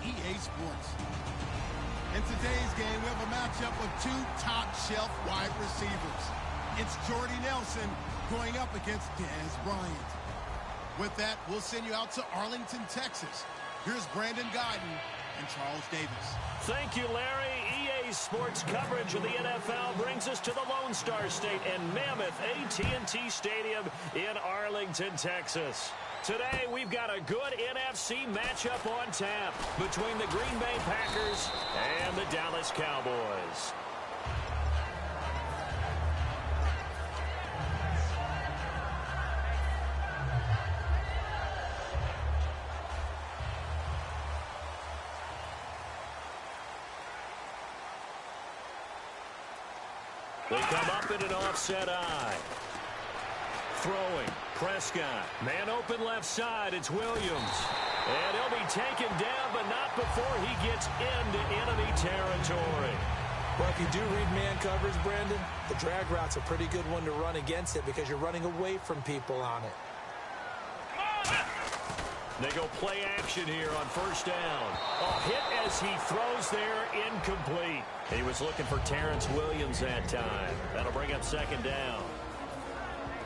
EA Sports. In today's game, we have a matchup of two top-shelf wide receivers. It's Jordy Nelson going up against Dez Bryant. With that, we'll send you out to Arlington, Texas. Here's Brandon Guyton and Charles Davis. Thank you, Larry. EA Sports coverage of the NFL brings us to the Lone Star State and Mammoth AT&T Stadium in Arlington, Texas. Today, we've got a good NFC matchup on tap between the Green Bay Packers and the Dallas Cowboys. They come up in an offset eye. Throwing, Prescott. Man open left side, it's Williams. And he'll be taken down, but not before he gets into enemy territory. Well, if you do read man coverage, Brandon, the drag route's a pretty good one to run against it because you're running away from people on it. They go play action here on first down. A hit as he throws there, incomplete. He was looking for Terrence Williams that time. That'll bring up second down.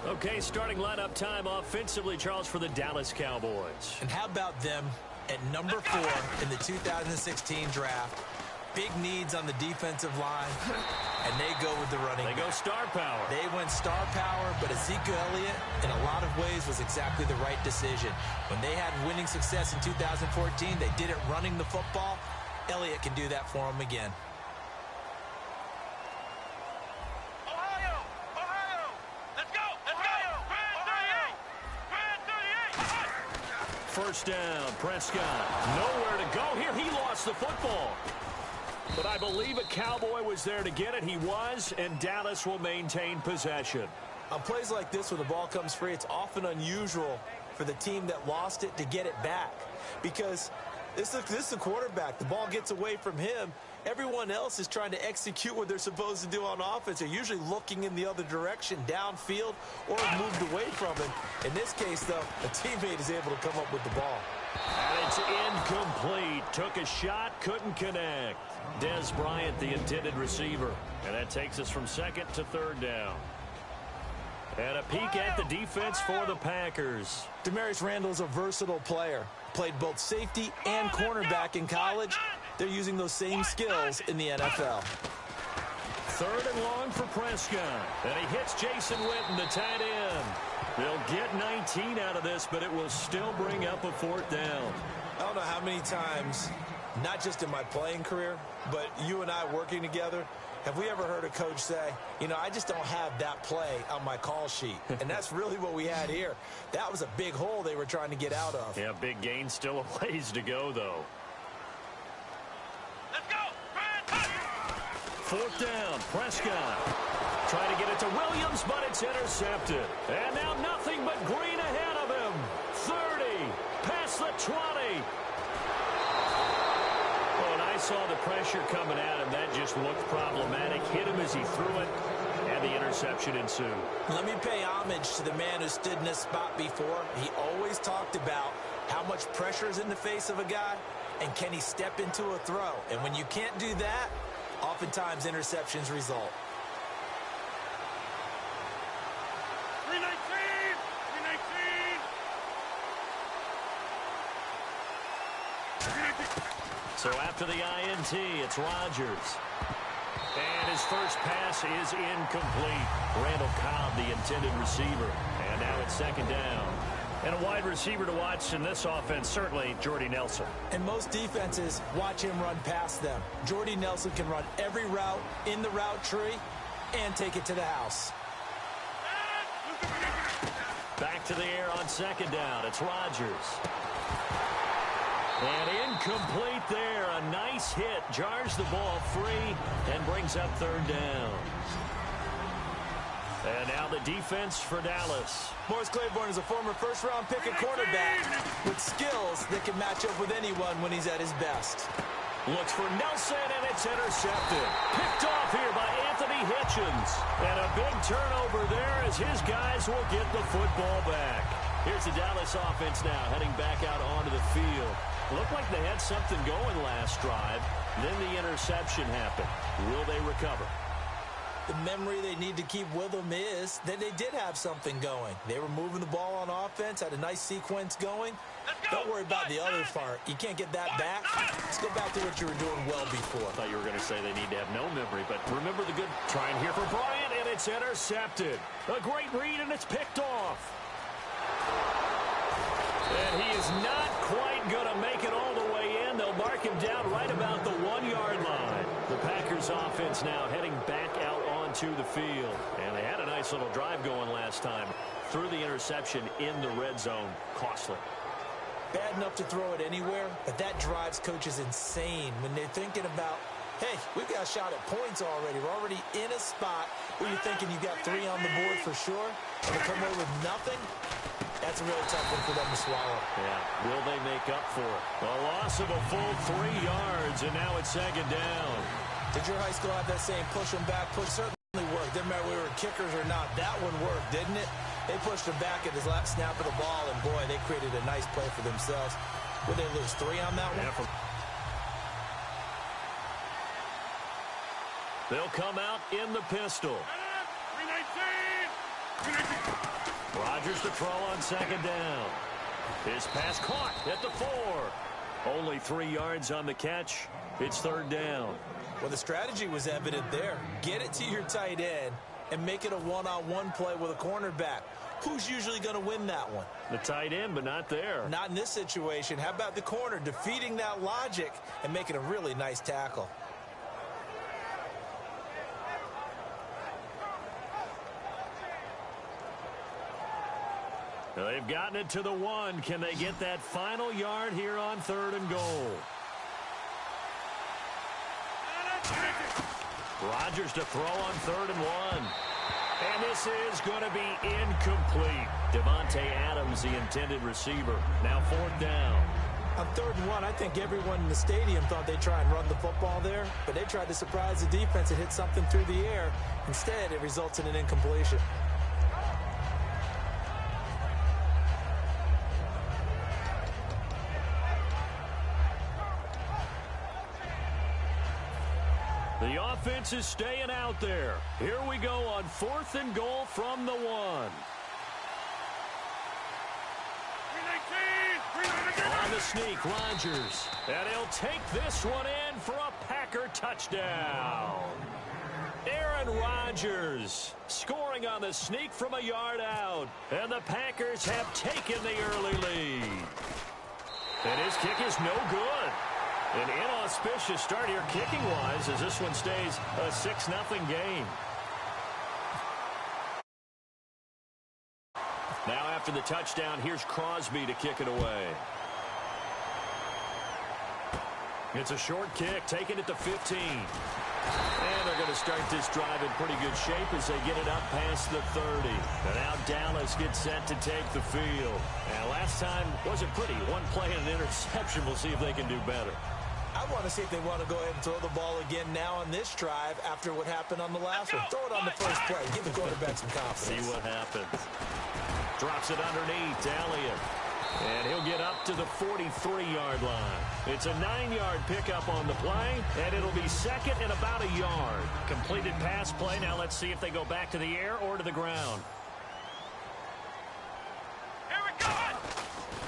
Okay, starting lineup time offensively, Charles, for the Dallas Cowboys. And how about them at number 4 in the 2016 draft? Big needs on the defensive line, and they go with the running back. They go star power. They went star power, but Ezekiel Elliott, in a lot of ways, was exactly the right decision. When they had winning success in 2014, they did it running the football. Elliott can do that for them again. First down, Prescott. Nowhere to go here. He lost the football. But I believe a Cowboy was there to get it. He was, and Dallas will maintain possession. On plays like this, when the ball comes free, it's often unusual for the team that lost it to get it back. Because this is the quarterback. The ball gets away from him. Everyone else is trying to execute what they're supposed to do on offense. They're usually looking in the other direction, downfield, or have moved away from him. In this case, though, a teammate is able to come up with the ball. And it's incomplete. Took a shot, couldn't connect. Dez Bryant, the intended receiver. And that takes us from second to third down. And a peek at the defense for the Packers. Demarius Randall's a versatile player. Played both safety and cornerback in college. They're using those same skills in the NFL. Third and long for Prescott. And he hits Jason Witten, the tight end. They'll get 19 out of this, but it will still bring up a fourth down. I don't know how many times, not just in my playing career, but you and I working together, have we ever heard a coach say, you know, I just don't have that play on my call sheet. And that's really what we had here. That was a big hole they were trying to get out of. Yeah, big gain, still a ways to go, though. Let's go! Fourth down, Prescott. Trying to get it to Williams, but it's intercepted. And now nothing but green ahead of him. 30, past the 20. When I saw the pressure coming at him, that just looked problematic. Hit him as he threw it, and the interception ensued. Let me pay homage to the man who stood in this spot before. He always talked about how much pressure is in the face of a guy, and can he step into a throw. And when you can't do that, oftentimes interceptions result. 319! 319! So after the INT, it's Rodgers. And his first pass is incomplete. Randall Cobb, the intended receiver. And now it's second down. And a wide receiver to watch in this offense, certainly Jordy Nelson. And most defenses watch him run past them. Jordy Nelson can run every route in the route tree and take it to the house. Back to the air on second down. It's Rodgers. And incomplete there. A nice hit. Jars the ball free and brings up third down. And now the defense for Dallas. Morris Claiborne is a former first-round pick at quarterback with skills that can match up with anyone when he's at his best. Looks for Nelson, and it's intercepted. Picked off here by Anthony Hitchens. And a big turnover there as his guys will get the football back. Here's the Dallas offense now heading back out onto the field. Looked like they had something going last drive. Then the interception happened. Will they recover? The memory they need to keep with them is that they did have something going. They were moving the ball on offense, had a nice sequence going. Don't worry about the other part. You can't get that back. Let's go back to what you were doing well before. I thought you were going to say they need to have no memory, but remember the good trying here for Bryant, and it's intercepted. A great read, and it's picked off. And he is not quite going to make it all the way in. They'll mark him down right about the 1-yard line. The Packers offense now heading back out onto the field. And they had a nice little drive going last time. Threw the interception in the red zone. Costly. Bad enough to throw it anywhere, but that drives coaches insane when they're thinking about, hey, we've got a shot at points already. We're already in a spot where you're thinking you got 3 on the board for sure. And to come away with nothing, that's a really tough one for them to swallow. Yeah, will they make up for it? A loss of a full 3 yards, and now it's 2nd down. Did your high school have that same push them back push? Certainly worked. Didn't matter whether we were kickers or not. That one worked, didn't it? They pushed him back at his last snap of the ball, and boy, they created a nice play for themselves. Would they lose 3 on that one? Yeah, they'll come out in the pistol. 319! Rodgers to throw on 2nd down. His pass caught at the 4. Only 3 yards on the catch. It's 3rd down. Well, the strategy was evident there. Get it to your tight end and make it a one-on-one play with a cornerback. Who's usually going to win that one? The tight end, but not there. Not in this situation. How about the corner defeating that logic and making a really nice tackle? They've gotten it to the 1. Can they get that final yard here on 3rd and goal? Rodgers to throw on 3rd and 1. And this is going to be incomplete. Devontae Adams, the intended receiver. Now 4th down. On 3rd and 1, I think everyone in the stadium thought they'd try and run the football there, but they tried to surprise the defense and hit something through the air. Instead, it results in an incompletion. The offense is staying out there. Here we go on 4th and goal from the 1. 319! On the sneak, Rodgers. And he'll take this one in for a Packer touchdown. Aaron Rodgers scoring on the sneak from a yard out. And the Packers have taken the early lead. And his kick is no good. An inauspicious start here kicking-wise as this one stays a 6-0 game. Now after the touchdown, here's Crosby to kick it away. It's a short kick, taking it to 15. And they're going to start this drive in pretty good shape as they get it up past the 30. And now Dallas gets set to take the field. And last time wasn't pretty. One play and an interception. We'll see if they can do better. I want to see if they want to go ahead and throw the ball again now on this drive after what happened on the last one. Throw it on the first play. Give the quarterback some confidence. See what happens. Drops it underneath to Elliott. And he'll get up to the 43-yard line. It's a 9-yard pickup on the play, and it'll be 2nd and about a yard. Completed pass play. Now let's see if they go back to the air or to the ground. Here we go!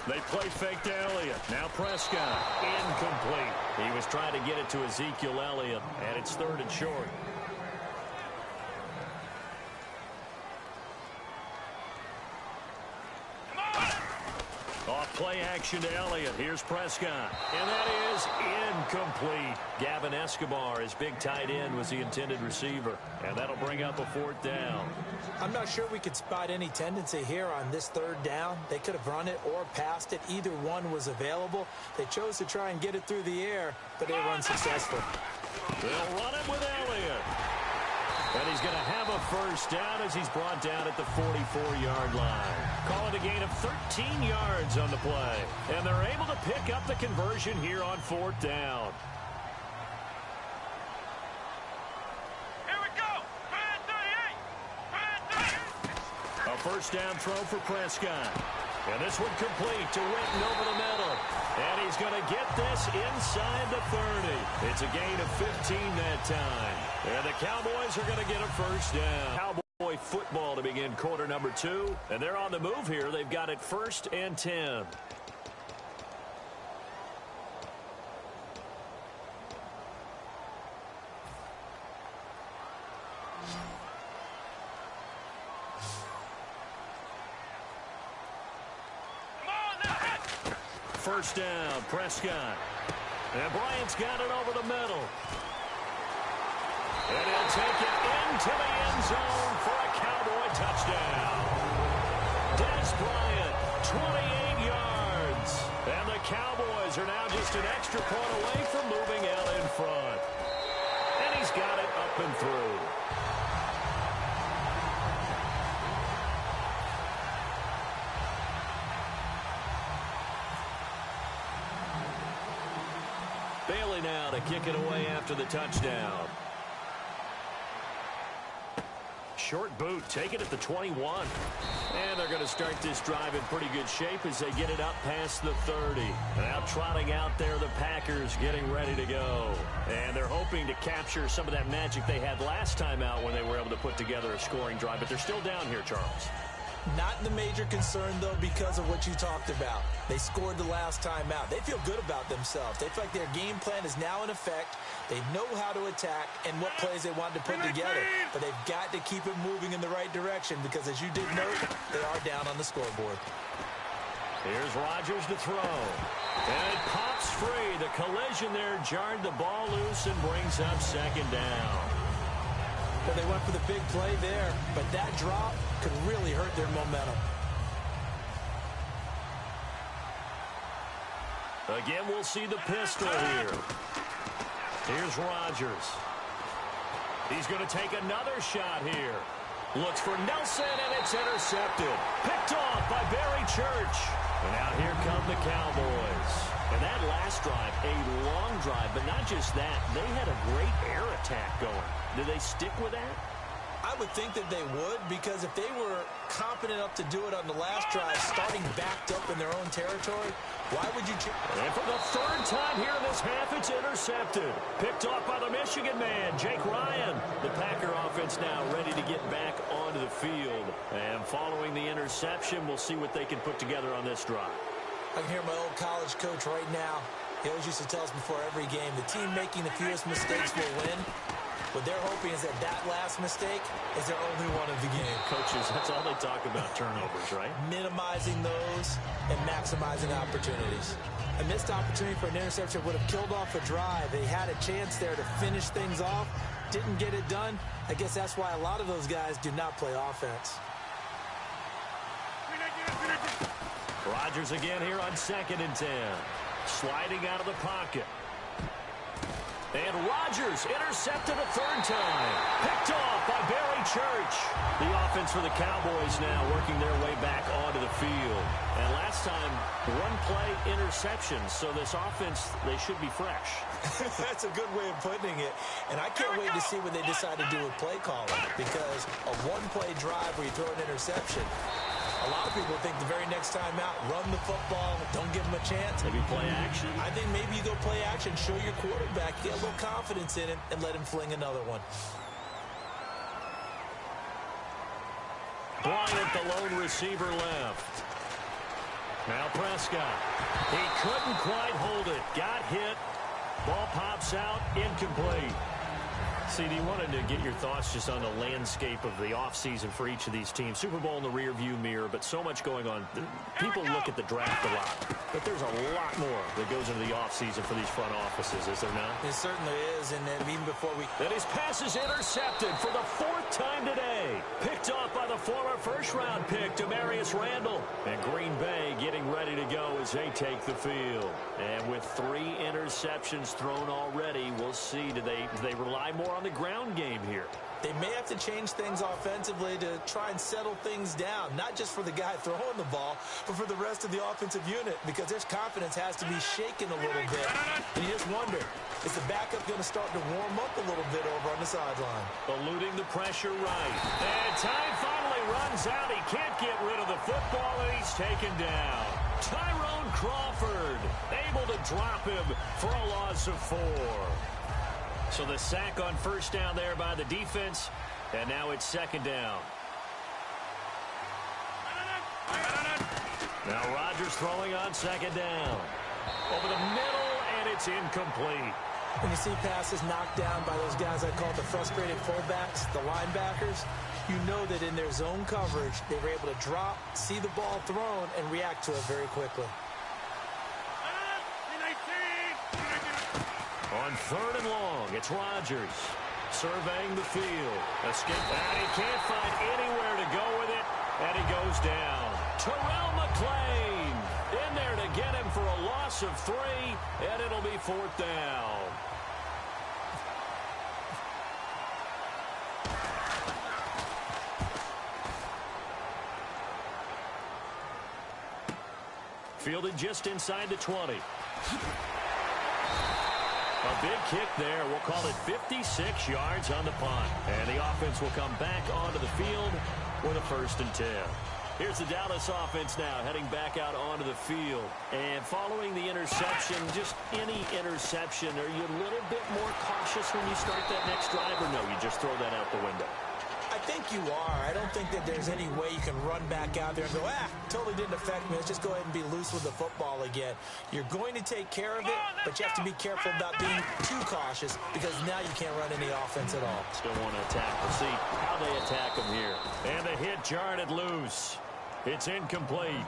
They play fake to Elliott. Now Prescott. Incomplete. He was trying to get it to Ezekiel Elliott, and it's 3rd and short. Off play action to Elliott. Here's Prescott. And that is incomplete. Gavin Escobar, his big tight end, was the intended receiver. And that'll bring up a 4th down. I'm not sure we could spot any tendency here on this 3rd down. They could have run it or passed it. Either one was available. They chose to try and get it through the air, but they were unsuccessful. They'll run it with Elliott. And he's going to have a 1st down as he's brought down at the 44-yard line. Call it a gain of 13 yards on the play. And they're able to pick up the conversion here on 4th down. Here we go! 38! 38! A 1st down throw for Prescott. And this one complete to Witten over the middle. And he's going to get this inside the 30. It's a gain of 15 that time. And the Cowboys are going to get a first down. Cowboy football to begin quarter number 2. And they're on the move here. They've got it 1st and 10. First down, Prescott. And Bryant's got it over the middle. And he'll take it into the end zone for a Cowboy touchdown. Dez Bryant, 28 yards. And the Cowboys are now just an extra point away from moving out in front. And he's got it up and through. Bailey now to kick it away after the touchdown. Short boot, take it at the 21. And they're going to start this drive in pretty good shape as they get it up past the 30. Now trotting out there, the Packers getting ready to go. And they're hoping to capture some of that magic they had last time out when they were able to put together a scoring drive. But they're still down here, Charles. Not the major concern, though, because of what you talked about. They scored the last time out. They feel good about themselves. They feel like their game plan is now in effect. They know how to attack and what plays they want to put together. But they've got to keep it moving in the right direction because, as you did note, they are down on the scoreboard. Here's Rodgers to throw. And it pops free. The collision there jarred the ball loose and brings up second down. Well, they went for the big play there, but that drop could really hurt their momentum. Again, we'll see the pistol here. Here's Rodgers. He's going to take another shot here. Looks for Nelson, and it's intercepted. Picked off by Barry Church. And now here come the Cowboys. And that last drive, a long drive, but not just that. They had a great air attack going. Did they stick with that? I would think that they would, because if they were confident enough to do it on the last drive, starting backed up in their own territory, why would you... And for the 3rd time here in this half, it's intercepted. Picked off by the Michigan man, Jake Ryan. The Packer offense now ready to get back onto the field. And following the interception, we'll see what they can put together on this drive. I can hear my old college coach right now. He always used to tell us before every game, the team making the fewest mistakes will win. What they're hoping is that that last mistake is their only one of the game. Coaches, that's all they talk about, turnovers, right? Minimizing those and maximizing opportunities. A missed opportunity for an interception would have killed off a drive. They had a chance there to finish things off. Didn't get it done. I guess that's why a lot of those guys do not play offense. Rodgers again here on 2nd and 10. Sliding out of the pocket. And Rodgers intercepted a 3rd time. Picked off by Barry Church. The offense for the Cowboys now working their way back onto the field. And last time, 1-play interception. So this offense, they should be fresh. That's a good way of putting it. And I can't wait to see what they decide to do with play calling. Because a 1-play drive where you throw an interception, a lot of people think the very next time out, run the football, don't give them a chance. Maybe play action. I think maybe you go play action, show your quarterback, get a little confidence in him, and let him fling another one. Bryant, the lone receiver, left. Now Prescott. He couldn't quite hold it. Got hit. Ball pops out, incomplete. CD, wanted to get your thoughts just on the landscape of the offseason for each of these teams. Super Bowl in the rearview mirror, but so much going on. People look at the draft a lot, but there's a lot more that goes into the offseason for these front offices, is there not? It certainly is, and then even before we... And his pass is intercepted for the 4th time today. Picked off by the former first-round pick, Demarius Randall. And Green Bay getting ready to go as they take the field. And with 3 interceptions thrown already, we'll see, do they rely more on the ground game here? They may have to change things offensively to try and settle things down, not just for the guy throwing the ball, but for the rest of the offensive unit, because their confidence has to be shaken a little bit. And you just wonder, is the backup going to start to warm up a little bit over on the sideline? Eluding the pressure right. And time finally runs out. He can't get rid of the football, and he's taken down. Tyrone Crawford able to drop him for a loss of 4. So the sack on first down there by the defense, and now it's second down. Now Rodgers throwing on second down. Over the middle, and it's incomplete. When you see passes knocked down by those guys I call the frustrated fullbacks, the linebackers, you know that in their zone coverage, they were able to drop, see the ball thrown, and react to it very quickly. On third and long, it's Rodgers surveying the field. Escape, and he can't find anywhere to go with it, and he goes down. Terrell McClain in there to get him for a loss of 3, and it'll be fourth down. Fielded just inside the 20. A big kick there. We'll call it 56 yards on the punt. And the offense will come back onto the field with a 1st and 10. Here's the Dallas offense now heading back out onto the field. And following the interception, just any interception, are you a little bit more cautious when you start that next drive, or no, you just throw that out the window? I think you are. I don't think that there's any way you can run back out there and go, totally didn't affect me. Let's just go ahead and be loose with the football again. You're going to take care of it, but you have to be careful about being too cautious because now you can't run any offense at all. Still want to attack. We'll see how they attack them here. And the hit jarred it loose. It's incomplete.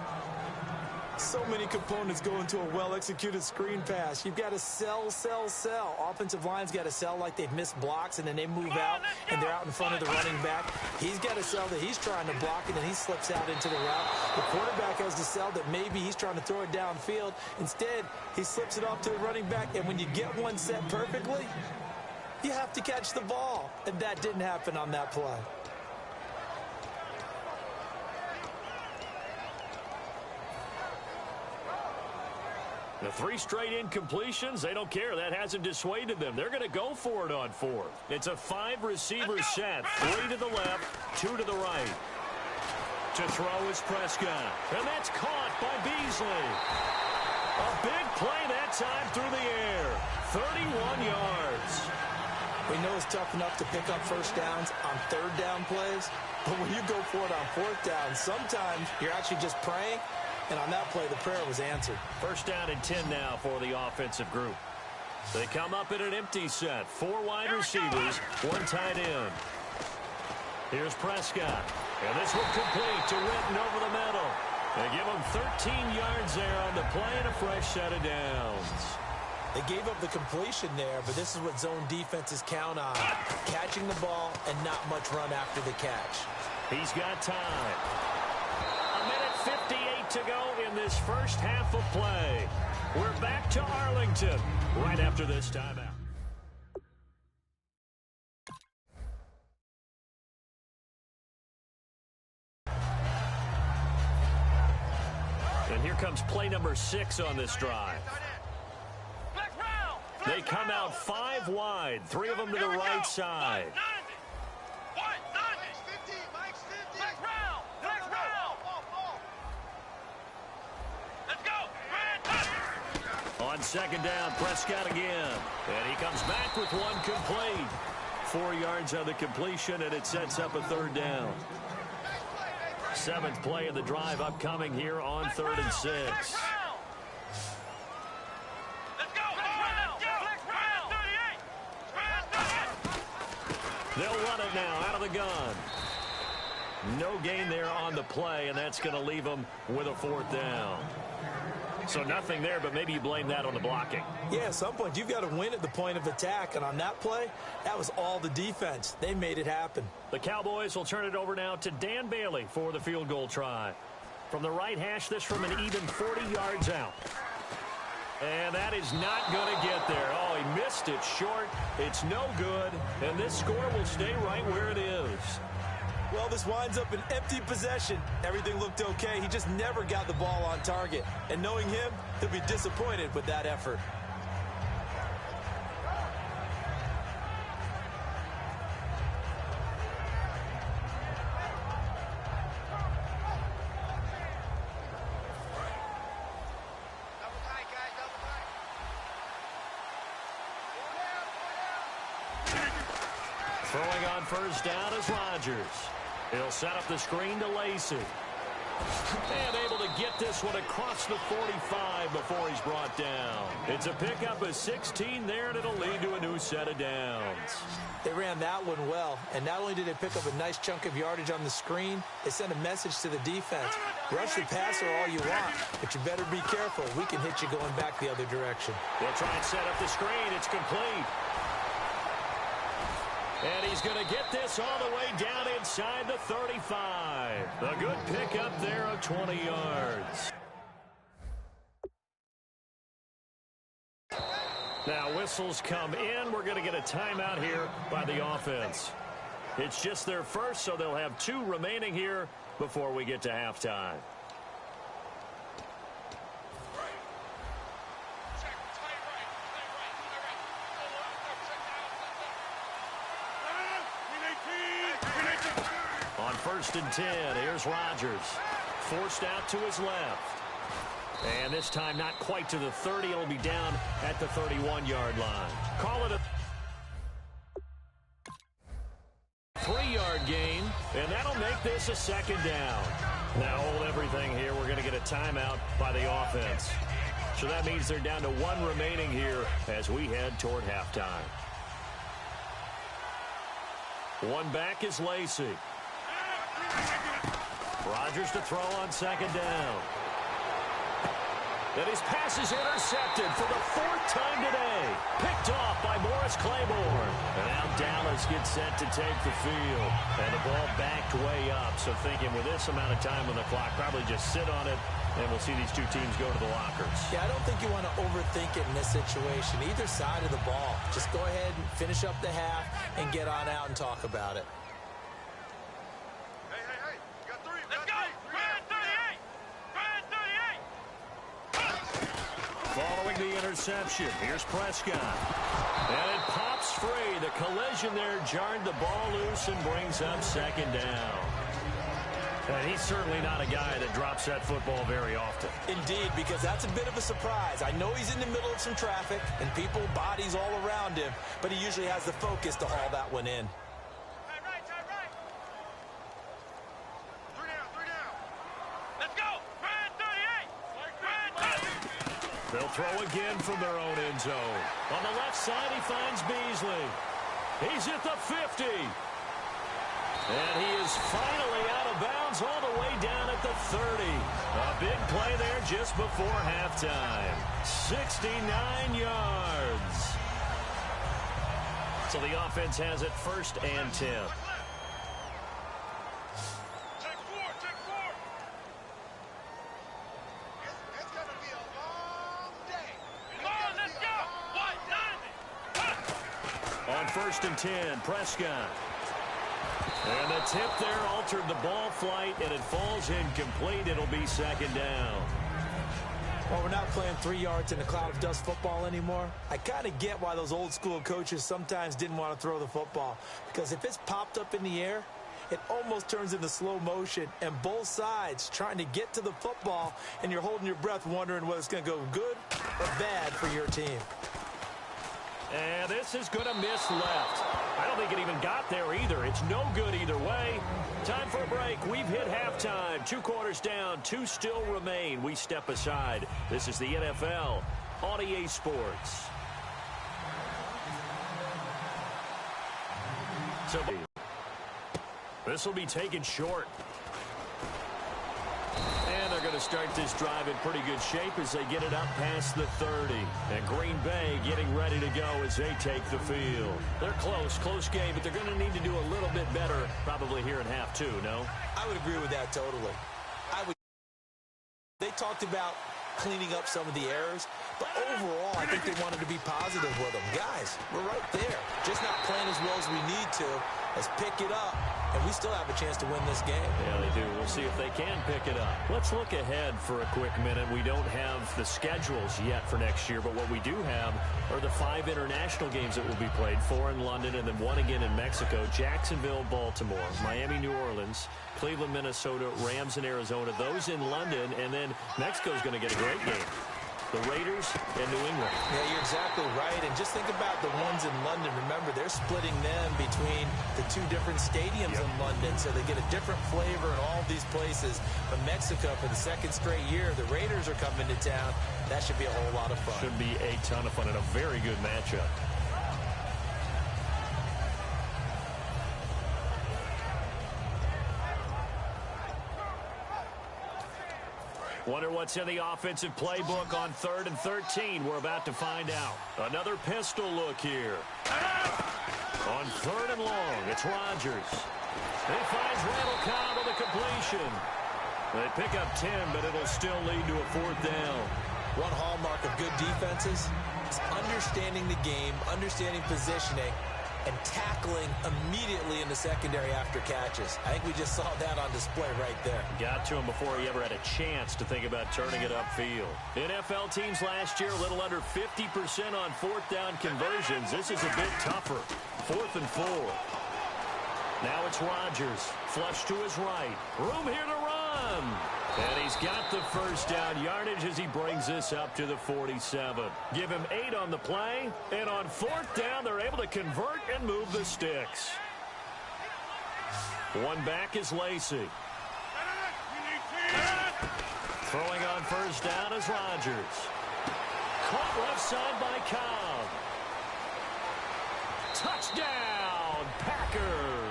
So many components go into a well-executed screen pass. You've got to sell. Offensive line's got to sell like they've missed blocks, and then they move out, and they're out in front of the running back. He's got to sell that he's trying to block it, and he slips out into the route. The quarterback has to sell that maybe he's trying to throw it downfield. Instead, he slips it off to the running back, and when you get one set perfectly, you have to catch the ball, and that didn't happen on that play. The 3 straight incompletions, they don't care. That hasn't dissuaded them. They're going to go for it on 4th. It's a 5-receiver set. 3 to the left, 2 to the right. To throw is Prescott. And that's caught by Beasley. A big play that time through the air. 31 yards. We know it's tough enough to pick up first downs on third down plays, but when you go for it on fourth down, sometimes you're actually just praying. And on that play, the prayer was answered. First down and 10 now for the offensive group. They come up in an empty set. 4 wide receivers, 1 tight end. Here's Prescott. And this will complete to Witten over the middle. They give him 13 yards there on the play and a fresh set of downs. They gave up the completion there, but this is what zone defenses count on. Catching the ball and not much run after the catch. He's got time. 1:58 to go in this first half of play. We're back to Arlington right after this timeout. And here comes play number 6 on this drive. They come out 5 wide, 3 of them to the right side. On second down, Prescott again. And he comes back with 1 complete. 4 yards on the completion, and it sets up a 3rd down. 7th play of the drive upcoming here on 3rd and 6. They'll run it now out of the gun. No gain there on the play, and that's going to leave them with a 4th down. So nothing there, but maybe you blame that on the blocking. Yeah, at some point, you've got to win at the point of attack. And on that play, that was all the defense. They made it happen. The Cowboys will turn it over now to Dan Bailey for the field goal try. From the right hash, this from an even 40 yards out. And that is not going to get there. Oh, he missed it short. It's no good. And this score will stay right where it is. Well, this winds up an empty possession. Everything looked okay. He just never got the ball on target. And knowing him, he'll be disappointed with that effort. Throwing on first down is Rodgers. He'll set up the screen to Lacey. And able to get this one across the 45 before he's brought down. It's a pickup of 16 there, and it'll lead to a new set of downs. They ran that one well, and not only did they pick up a nice chunk of yardage on the screen, they sent a message to the defense. Rush the passer all you want, but you better be careful. We can hit you going back the other direction. They'll try and set up the screen. It's complete. And he's going to get this all the way down inside the 35. A good pickup there of 20 yards. Now whistles come in. We're going to get a timeout here by the offense. It's just their first, so they'll have 2 remaining here before we get to halftime. On first and 10, here's Rodgers. Forced out to his left. And this time not quite to the 30. It'll be down at the 31-yard line. Call it a 3-yard gain, and that'll make this a second down. Now hold everything here. We're going to get a timeout by the offense. So that means they're down to 1 remaining here as we head toward halftime. One back is Lacey. Rodgers to throw on second down. And his pass is intercepted for the 4th time today. Picked off by Morris Claiborne. And now Dallas gets set to take the field. And the ball backed way up. So thinking with this amount of time on the clock, probably just sit on it, and we'll see these 2 teams go to the lockers. Yeah, I don't think you want to overthink it in this situation. Either side of the ball. Just go ahead and finish up the half and get on out and talk about it. Following the interception, here's Prescott. And it pops free. The collision there jarred the ball loose and brings up second down. And he's certainly not a guy that drops that football very often. Indeed, because that's a bit of a surprise. I know he's in the middle of some traffic and people, bodies all around him, but he usually has the focus to haul that one in. They'll throw again from their own end zone. On the left side, he finds Beasley. He's at the 50. And he is finally out of bounds all the way down at the 30. A big play there just before halftime. 69 yards. So the offense has it 1st and 10. On 1st and 10, Prescott. And the tip there altered the ball flight, and it falls incomplete. It'll be second down. Well, we're not playing 3 yards in a cloud of dust football anymore. I kind of get why those old school coaches sometimes didn't want to throw the football. Because if it's popped up in the air, it almost turns into slow motion, and both sides trying to get to the football, and you're holding your breath wondering whether it's going to go good or bad for your team. And this is going to miss left. I don't think it even got there either. It's no good either way. Time for a break. We've hit halftime. 2 quarters down. 2 still remain. We step aside. This is the NFL on EA Sports. So this will be taken short. And they're going to start this drive in pretty good shape as they get it up past the 30. And Green Bay getting ready to go as they take the field. They're close game, but they're going to need to do a little bit better probably here in half 2, no? I would agree with that totally. They talked about cleaning up some of the errors, but overall, I think they wanted to be positive with them. Guys, we're right there. Just not playing as well as we need to. Let's pick it up, and we still have a chance to win this game. Yeah, they do. We'll see if they can pick it up. Let's look ahead for a quick minute. We don't have the schedules yet for next year, but what we do have are the 5 international games that will be played, 4 in London and then 1 again in Mexico, Jacksonville, Baltimore, Miami, New Orleans, Cleveland, Minnesota, Rams, and Arizona. Those in London, and then Mexico's going to get a great game. the Raiders and New England. Yeah, you're exactly right. And just think about the ones in London. Remember, they're splitting them between the two different stadiums in London, so they get a different flavor in all of these places. But Mexico, for the second straight year, the Raiders are coming to town. That should be a whole lot of fun. Should be a ton of fun and a very good matchup. Wonder what's in the offensive playbook on 3rd and 13. We're about to find out. Another pistol look here. On 3rd and long, it's Rodgers. He finds Randall Cobb with a completion. They pick up 10, but it'll still lead to a 4th down. One hallmark of good defenses is understanding the game, understanding positioning, and tackling immediately in the secondary after catches. I think we just saw that on display right there. Got to him before he ever had a chance to think about turning it upfield. NFL teams last year, a little under 50% on 4th down conversions. This is a bit tougher. 4th and 4. Now it's Rodgers. Flush to his right. Room here to run. And he's got the 1st down yardage as he brings this up to the 47. Give him 8 on the play. And on 4th down, they're able to convert and move the sticks. One back is Lacey. Throwing on 1st down is Rodgers. Caught left side by Cobb. Touchdown, Packers.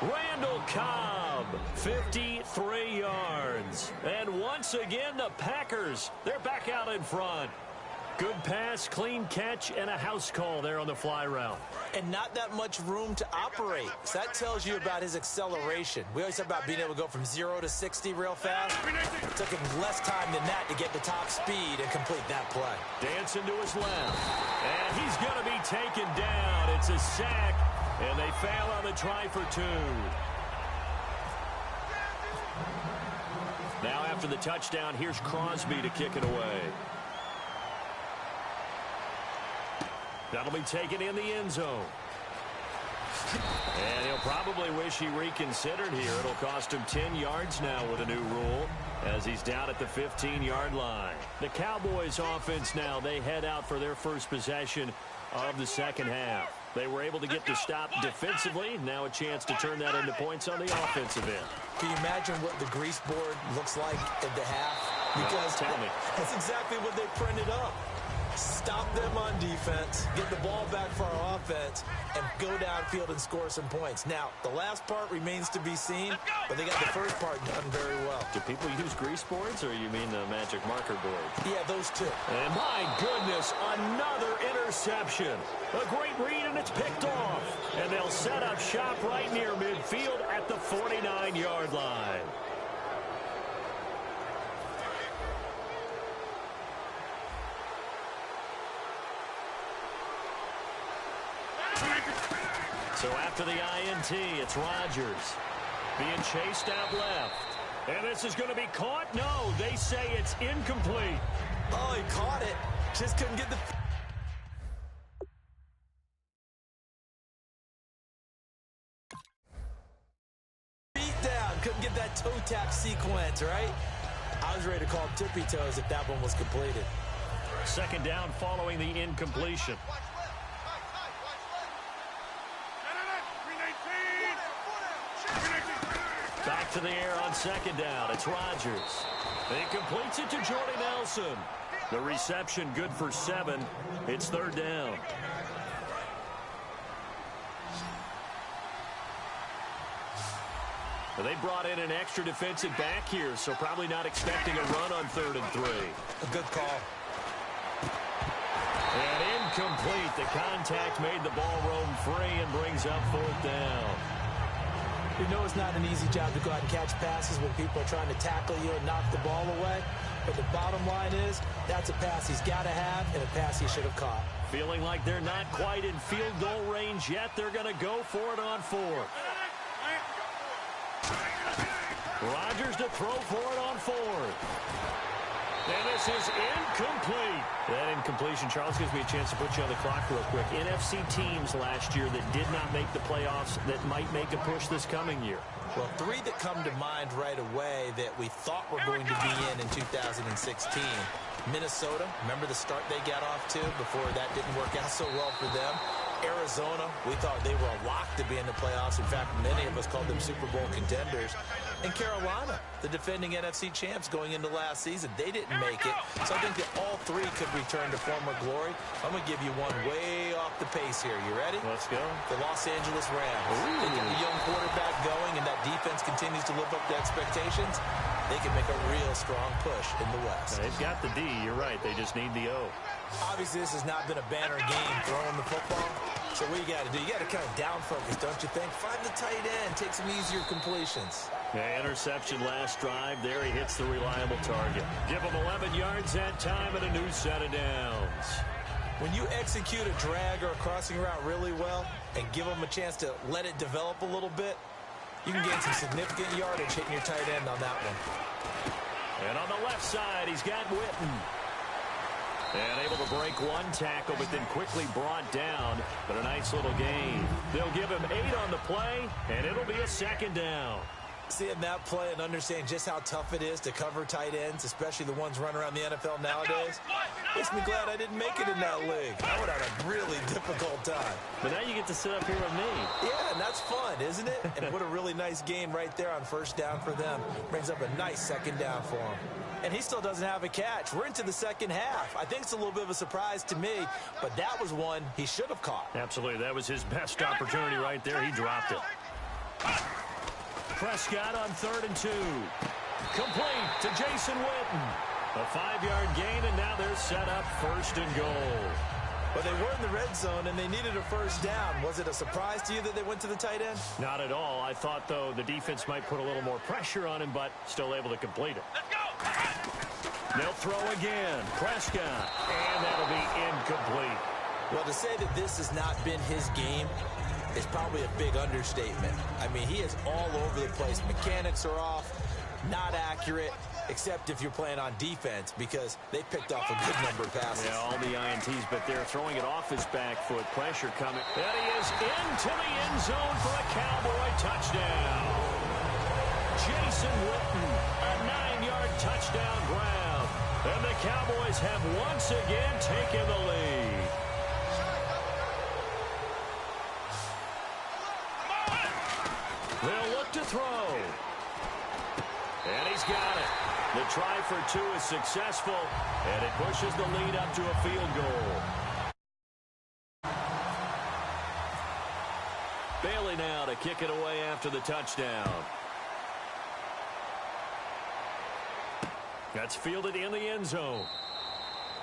Randall Cobb, 53 yards. And once again, the Packers, they're back out in front. Good pass, clean catch, and a house call there on the fly route. And not that much room to operate. So that tells you about his acceleration. We always talk about being able to go from 0 to 60 real fast. It took him less time than that to get to top speed and complete that play. Dancing to his left. And he's going to be taken down. It's a sack, and they fail on the try for 2. Now after the touchdown, here's Crosby to kick it away. That'll be taken in the end zone. And he'll probably wish he reconsidered here. It'll cost him 10 yards now with a new rule as he's down at the 15-yard line. The Cowboys offense now, they head out for their first possession of the second half. They were able to get the stop defensively. Now a chance to turn that into points on the offensive end. Can you imagine what the grease board looks like at the half? Because tell me. That's exactly what they printed up. Stop them on defense, get the ball back for our offense, and go downfield and score some points. Now, the last part remains to be seen, but they got the first part done very well. Do people use grease boards, or you mean the magic marker board? Yeah, those two. And my goodness, another interception. A great read, and it's picked off. And they'll set up shop right near midfield at the 49-yard line. So after the INT, it's Rodgers being chased out left. And this is going to be caught? No, they say it's incomplete. Oh, he caught it. Just couldn't get the... feet down. Couldn't get that toe tap sequence, right? I was ready to call tippy toes if that one was completed. 2nd down following the incompletion. Back to the air on 2nd down. It's Rodgers. He completes it to Jordy Nelson. The reception good for 7. It's 3rd down. They brought in an extra defensive back here, so probably not expecting a run on 3rd and 3. A good call. And incomplete. The contact made the ball roam free and brings up 4th down. You know it's not an easy job to go out and catch passes when people are trying to tackle you and knock the ball away. But the bottom line is, that's a pass he's got to have and a pass he should have caught. Feeling like they're not quite in field goal range yet. They're going to go for it on 4th. Rodgers to throw for it on 4th. And this is incomplete. That incompletion, Charles, gives me a chance to put you on the clock real quick. NFC teams last year that did not make the playoffs that might make a push this coming year. Well, 3 that come to mind right away that we thought were going to be in 2016. Minnesota, remember the start they got off to before that didn't work out so well for them. Arizona, we thought they were a lock to be in the playoffs. In fact, many of us called them Super Bowl contenders. And Carolina, the defending NFC champs going into last season, they didn't make it. So I think that all three could return to former glory. I'm going to give you one way off the pace here. You ready? Let's go. The Los Angeles Rams. Ooh. They get the young quarterback going, and that defense continues to live up to expectations. They can make a real strong push in the West. They've got the D. You're right. They just need the O. Obviously, this has not been a banner game throwing the football. So what you got to do? You got to kind of down focus, don't you think? Find the tight end. Take some easier completions. Yeah, interception last drive. There he hits the reliable target. Give him 11 yards that time and a new set of downs. When you execute a drag or a crossing route really well and give them a chance to let it develop a little bit, you can gain some significant yardage hitting your tight end on that one. And on the left side, he's got Witten. And able to break one tackle, but then quickly brought down. But a nice little gain. They'll give him 8 on the play, and it'll be a second down. Seeing that play and understanding just how tough it is to cover tight ends, especially the ones running around the NFL nowadays, makes me glad I didn't make it in that league. I would have had a really difficult time. But now you get to sit up here with me. Yeah, and that's fun, isn't it? And what a really nice game right there on first down for them. Brings up a nice second down for him. And he still doesn't have a catch. We're into the second half. I think it's a little bit of a surprise to me, but that was one he should have caught. Absolutely. That was his best opportunity right there. He dropped it. Prescott on 3rd and 2. Complete to Jason Witten. A 5-yard gain, and now they're set up 1st and goal. But they were in the red zone, and they needed a first down. Was it a surprise to you that they went to the tight end? Not at all. I thought, though, the defense might put a little more pressure on him, but still able to complete it. Let's go. They'll throw again. Prescott. And that'll be incomplete. Well, to say that this has not been his game is probably a big understatement. I mean, he is all over the place. Mechanics are off, not accurate, except if you're playing on defense, because they picked off a good number of passes. Yeah, all the INTs, but they're throwing it off his back foot. Pressure coming. And he is into the end zone for a Cowboy touchdown. Jason Witten, a 9-yard touchdown grab. And the Cowboys have once again taken the lead. They'll look to throw. And he's got it. The try for 2 is successful, and it pushes the lead up to a field goal. Bailey now to kick it away after the touchdown. That's fielded in the end zone.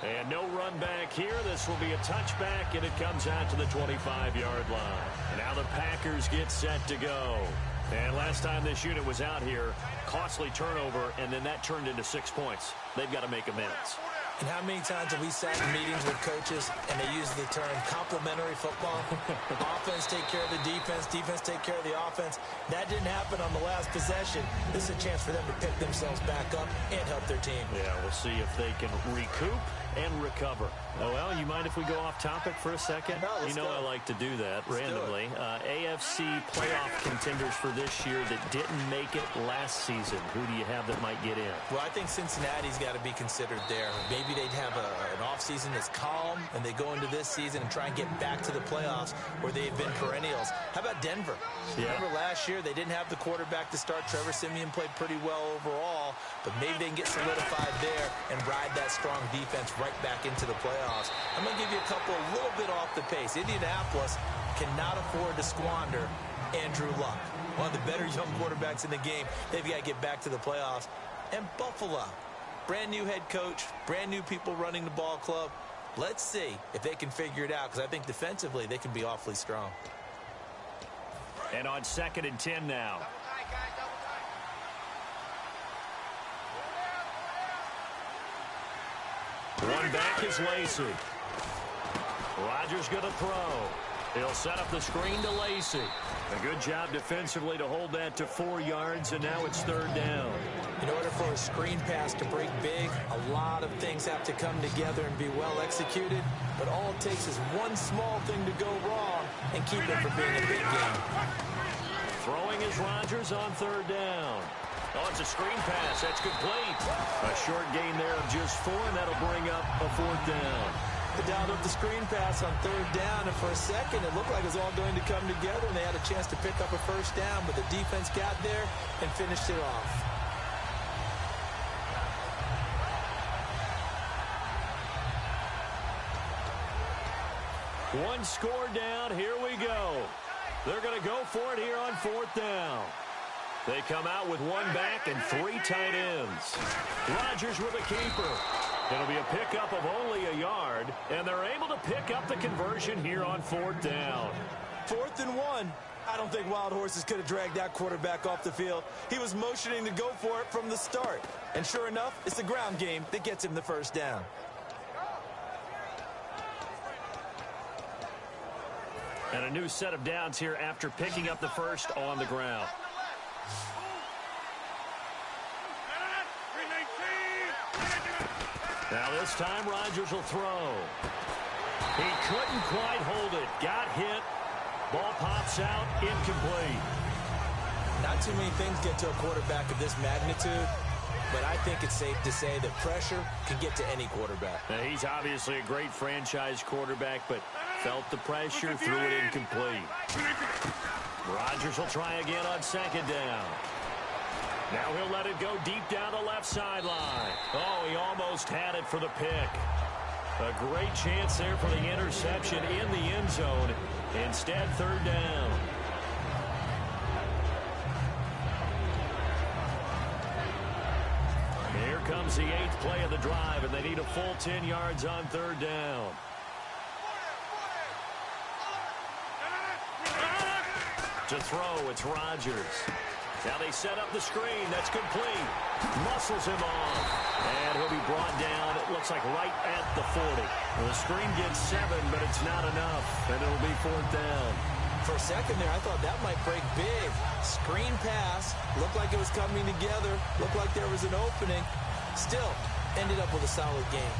And no run back here. This will be a touchback, and it comes out to the 25-yard line. And now the Packers get set to go. And last time this unit was out here, costly turnover, and then that turned into 6 points. They've got to make amends. And how many times have we sat in meetings with coaches and they use the term complementary football? Offense take care of the defense, defense take care of the offense. That didn't happen on the last possession. This is a chance for them to pick themselves back up and help their team. Yeah, we'll see if they can recoup and recover. Oh, well, you mind if we go off topic for a second? No, let's you know go. I like to do that Let's randomly. AFC playoff contenders for this year that didn't make it last season. Who do you have that might get in? Well, I think Cincinnati's got to be considered there. Maybe they'd have an offseason that's calm, and they go into this season and try and get back to the playoffs where they've been perennials. How about Denver? Yeah. Remember last year they didn't have the quarterback to start. Trevor Siemian played pretty well overall, but maybe they can get solidified there and ride that strong defense right back into the playoffs. I'm going to give you a couple a little bit off the pace. Indianapolis cannot afford to squander Andrew Luck, one of the better young quarterbacks in the game. They've got to get back to the playoffs. And Buffalo, brand new head coach, brand new people running the ball club. Let's see if they can figure it out, because I think defensively they can be awfully strong. And on 2nd and 10 now. One back is Lacey. Rodgers going to throw. He'll set up the screen to Lacey. A good job defensively to hold that to 4 yards, and now it's 3rd down. In order for a screen pass to break big, a lot of things have to come together and be well executed, but all it takes is one small thing to go wrong and keep it from being a big game. Throwing is Rodgers on 3rd down. Oh, it's a screen pass. That's complete. A short gain there of just 4, and that'll bring up a 4th down. They dialed up the screen pass on 3rd down, and for a second, it looked like it was all going to come together, and they had a chance to pick up a 1st down, but the defense got there and finished it off. One score down. Here we go. They're going to go for it here on 4th down. They come out with 1 back and 3 tight ends. Rodgers with a keeper. It'll be a pickup of only a yard, and they're able to pick up the conversion here on 4th down. 4th and 1. I don't think Wild Horses could have dragged that quarterback off the field. He was motioning to go for it from the start. And sure enough, it's the ground game that gets him the 1st down. And a new set of downs here after picking up the 1st on the ground. Now this time Rodgers will throw. He couldn't quite hold it. Got hit. Ball pops out. Incomplete. Not too many things get to a quarterback of this magnitude, but I think it's safe to say that pressure can get to any quarterback. Now, he's obviously a great franchise quarterback, but felt the pressure, threw it incomplete. Rodgers will try again on 2nd down. Now he'll let it go deep down the left sideline. Oh, he almost had it for the pick. A great chance there for the interception in the end zone. Instead, 3rd down. Here comes the 8th play of the drive, and they need a full 10 yards on 3rd down. To throw, it's Rodgers. Now they set up the screen. That's complete. Muscles him off. And he'll be brought down, it looks like right at the 40. Well, the screen gets 7, but it's not enough. And it'll be 4th down. For a second there, I thought that might break big. Screen pass. Looked like it was coming together. Looked like there was an opening. Still, ended up with a solid game.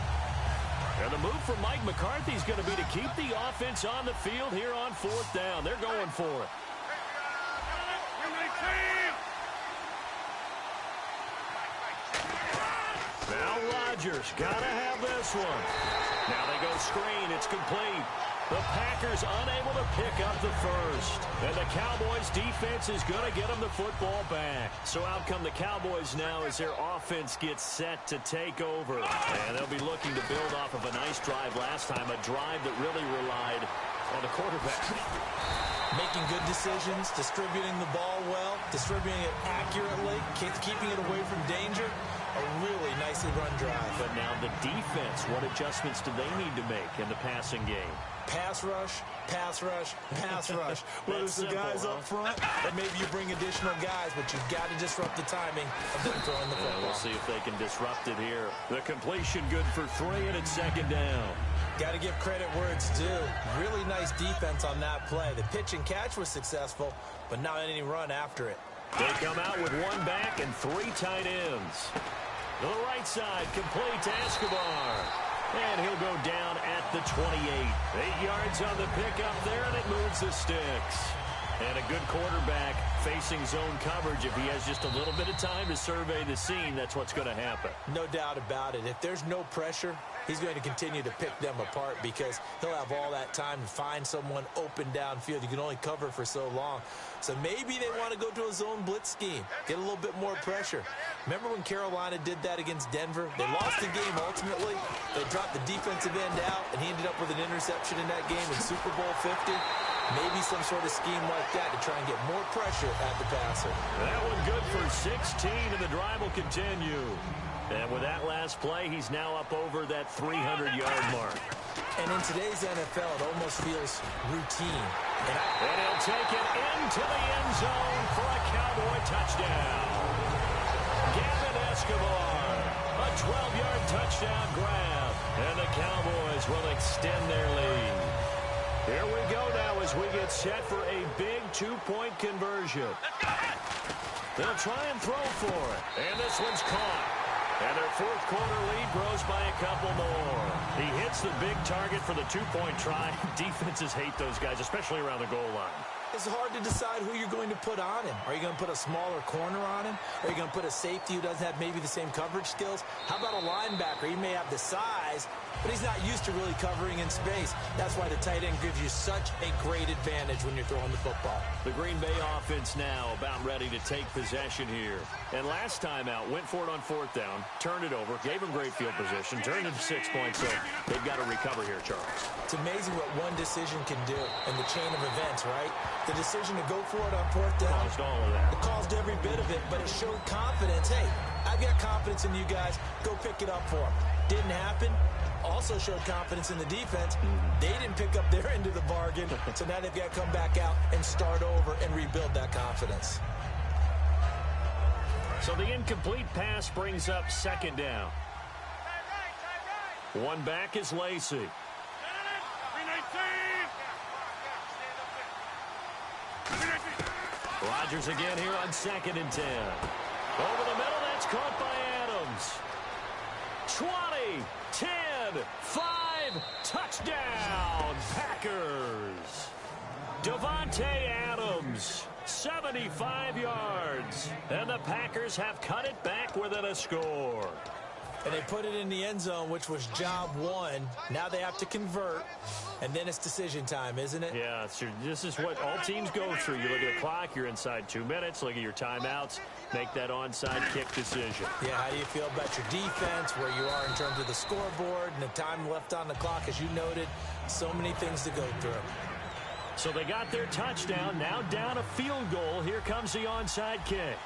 And the move from Mike McCarthy is going to be to keep the offense on the field here on 4th down. They're going for it. Now Rodgers got to have this one. Now they go screen. It's complete. The Packers unable to pick up the 1st. And the Cowboys defense is going to get them the football back. So out come the Cowboys now as their offense gets set to take over. And they'll be looking to build off of a nice drive last time, a drive that really relied on the quarterback. Making good decisions, distributing the ball well, distributing it accurately, keeping it away from danger. A really nicely run drive. But now the defense, what adjustments do they need to make in the passing game? Pass rush, pass rush, pass rush. Whether it's the guys up front, or maybe you bring additional guys, but you've got to disrupt the timing of them throwing the football. We'll see if they can disrupt it here. The completion good for 3, and it's 2nd down. Got to give credit where it's due. Really nice defense on that play. The pitch and catch was successful, but not any run after it. They come out with 1 back and 3 tight ends. To the right side, complete to Escobar. And he'll go down at the 28. 8 yards on the pickup there, and it moves the sticks. And a good quarterback facing zone coverage. If he has just a little bit of time to survey the scene, that's what's going to happen. No doubt about it. If there's no pressure, he's going to continue to pick them apart because he'll have all that time to find someone open downfield. You can only cover for so long. So maybe they want to go to a zone blitz scheme, get a little bit more pressure. Remember when Carolina did that against Denver? They lost the game ultimately. They dropped the defensive end out, and he ended up with an interception in that game in Super Bowl 50. Maybe some sort of scheme like that to try and get more pressure at the passer. That one good for 16, and the drive will continue. And with that last play, he's now up over that 300-yard mark. And in today's NFL, it almost feels routine. And he'll take it into the end zone for a Cowboy touchdown. Gavin Escobar, a 12-yard touchdown grab. And the Cowboys will extend their lead. Here we go now as we get set for a big 2-point conversion. They'll try and throw for it. And this one's caught. And their 4th quarter lead grows by a couple more. He hits the big target for the 2-point try. Defenses hate those guys, especially around the goal line. It's hard to decide who you're going to put on him. Are you going to put a smaller corner on him? Are you going to put a safety who doesn't have maybe the same coverage skills? How about a linebacker? He may have the size, but he's not used to really covering in space. That's why the tight end gives you such a great advantage when you're throwing the football. The Green Bay offense now about ready to take possession here. And last time out, went for it on 4th down, turned it over, gave him great field position, turned it to 6 points, so they've got to recover here, Charles. It's amazing what one decision can do in the chain of events, right? The decision to go for it on 4th down. Caused all of that. It caused every bit of it, but it showed confidence. Hey, I've got confidence in you guys. Go pick it up for them. Didn't happen. Also showed confidence in the defense. They didn't pick up their end of the bargain, so now they've got to come back out and start over and rebuild that confidence. So the incomplete pass brings up 2nd down. One back is Lacey. Rodgers again here on 2nd and 10. Over the middle, that's caught by Adams. 20, 10, 5, touchdown, Packers. Davante Adams, 75 yards. And the Packers have cut it back within a score. And they put it in the end zone, which was job one. Now they have to convert, and then it's decision time, isn't it? Yeah, this is what all teams go through. You look at the clock, you're inside 2 minutes, look at your timeouts, make that onside kick decision. Yeah, how do you feel about your defense, where you are in terms of the scoreboard, and the time left on the clock, as you noted, so many things to go through. So they got their touchdown, now down a field goal. Here comes the onside kick.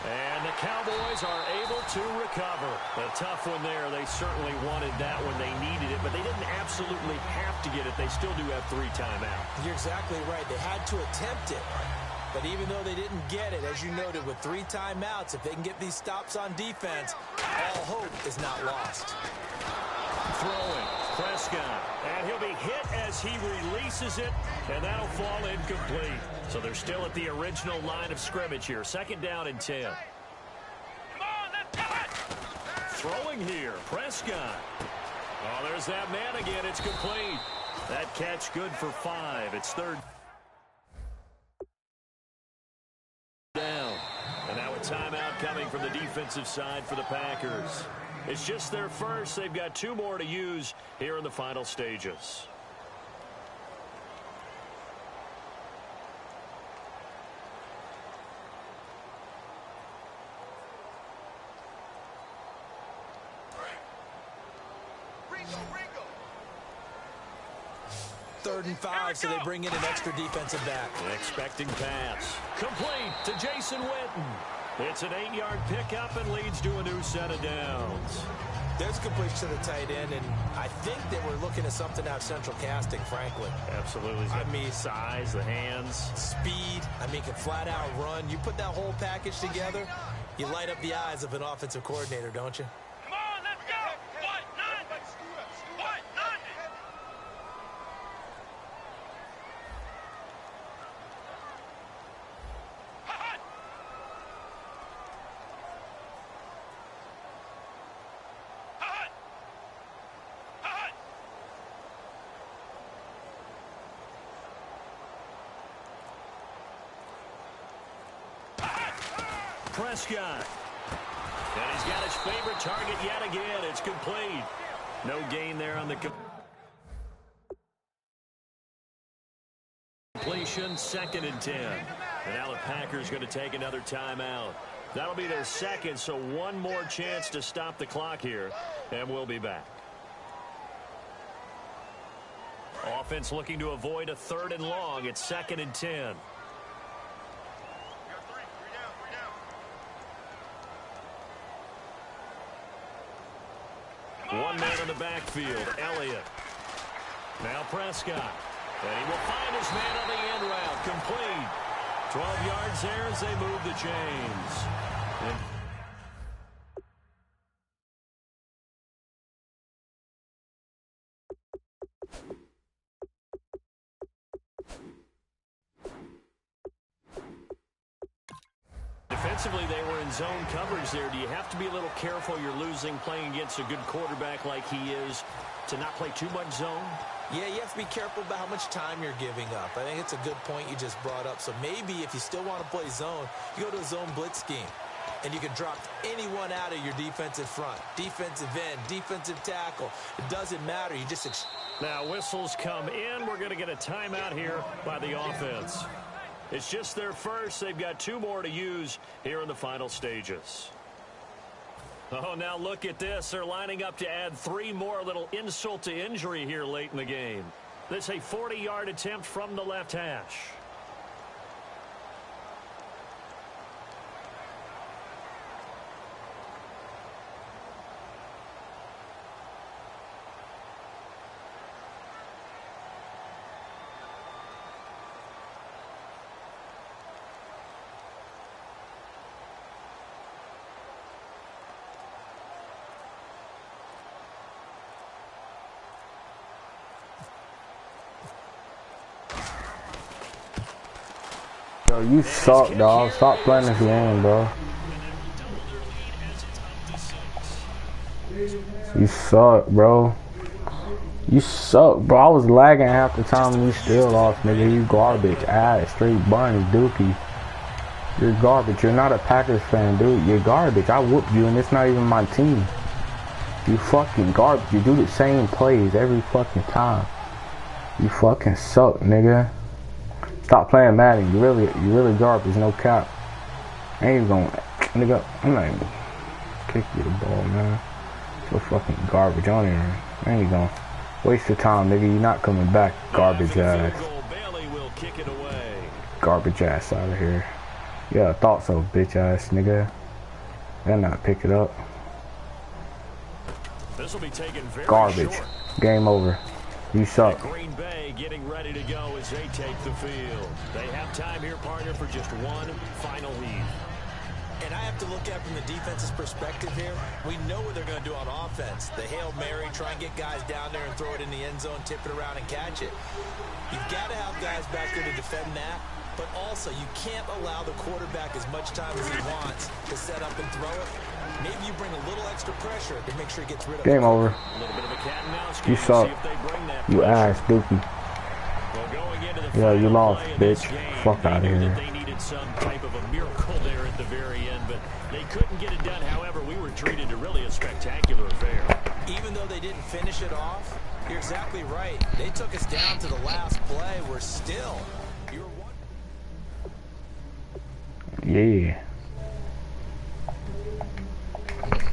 And the Cowboys are able to recover. A tough one there. They certainly wanted that when they needed it, but they didn't absolutely have to get it. They still do have 3 timeouts. You're exactly right. They had to attempt it. But even though they didn't get it, as you noted, with 3 timeouts, if they can get these stops on defense, all hope is not lost. Throwing, Prescott, and he'll be hit as he releases it, and that'll fall incomplete. So they're still at the original line of scrimmage here. 2nd down and 10. Come on, let's go it! Throwing here, Prescott. Oh, there's that man again. It's complete. That catch good for 5. It's 3rd down. And now a timeout coming from the defensive side for the Packers. It's just their first. They've got 2 more to use here in the final stages. Third and 5, so they bring in an extra defensive back. Expecting pass. Complete to Jason Witten. It's an 8-yard pickup and leads to a new set of downs. There's a completion to the tight end, and I think they were looking at something out of central casting, frankly. Absolutely. I mean, size, the hands. Speed. I mean, can flat out run. You put that whole package together, you light up the eyes of an offensive coordinator, don't you? Come on, let's go! What? None! What? None! Hot! Hot! Hot! Prescott. And he's got his favorite target yet again. It's complete. No gain there on the completion. 2nd and 10. And now the Packers going to take another timeout. That'll be their 2nd, so 1 more chance to stop the clock here. And we'll be back. Offense looking to avoid a 3rd and long. It's 2nd and 10. One man in the backfield, Elliott. Now Prescott. And he will find his man on the end route. Complete. 12 yards there as they move the chains. And Defensively, they were in zone coverage there. Do you have to be a little careful you're losing playing against a good quarterback like he is to not play too much zone? Yeah, you have to be careful about how much time you're giving up. I think it's a good point you just brought up. So maybe if you still want to play zone, you go to a zone blitz scheme. And you can drop anyone out of your defensive front. Defensive end, defensive tackle. It doesn't matter. You just... Now whistles come in. We're going to get a timeout here by the offense. It's just their first. They've got 2 more to use here in the final stages. Oh, now look at this. They're lining up to add 3 more. A little insult to injury here late in the game. This is a 40-yard attempt from the left hash. Yo, you suck, dog. Stop playing this game, bro. You suck, bro. You suck, bro. I was lagging half the time and you still lost, nigga. You garbage. Ass, straight buns, dookie. You're garbage. You're not a Packers fan, dude. You're garbage. I whooped you and it's not even my team. You fucking garbage. You do the same plays every fucking time. You fucking suck, nigga. Stop playing Madden. You really garbage. No cap. I ain't even gonna, nigga. I'm not even kick you the ball, man. So fucking garbage on here. I ain't gonna waste your time, nigga. You're not coming back. Garbage ass. Garbage ass out of here. Yeah, I thought so, bitch ass nigga. Better not pick it up. This will be taken very garbage. Short. Game over. You suck. Green Bay getting ready to go as they take the field. They have time here, partner, for just 1 final heat. And I have to look at it from the defense's perspective here. We know what they're going to do on offense. The Hail Mary, try and get guys down there and throw it in the end zone, tip it around and catch it. You've got to have guys back there to defend that. But also, you can't allow the quarterback as much time as he wants to set up and throw it. Maybe you bring a little extra pressure to make sure he gets rid of it. Game over. A little bit of a cat and mouse game. You suck. You ass, dookie. Yeah, you lost, bitch. Fuck out of here. They needed some type of a miracle there at the very end, but they couldn't get it done. However, we were treated to really a spectacular affair. Even though they didn't finish it off, you're exactly right. They took us down to the last play. We're still... Yeah.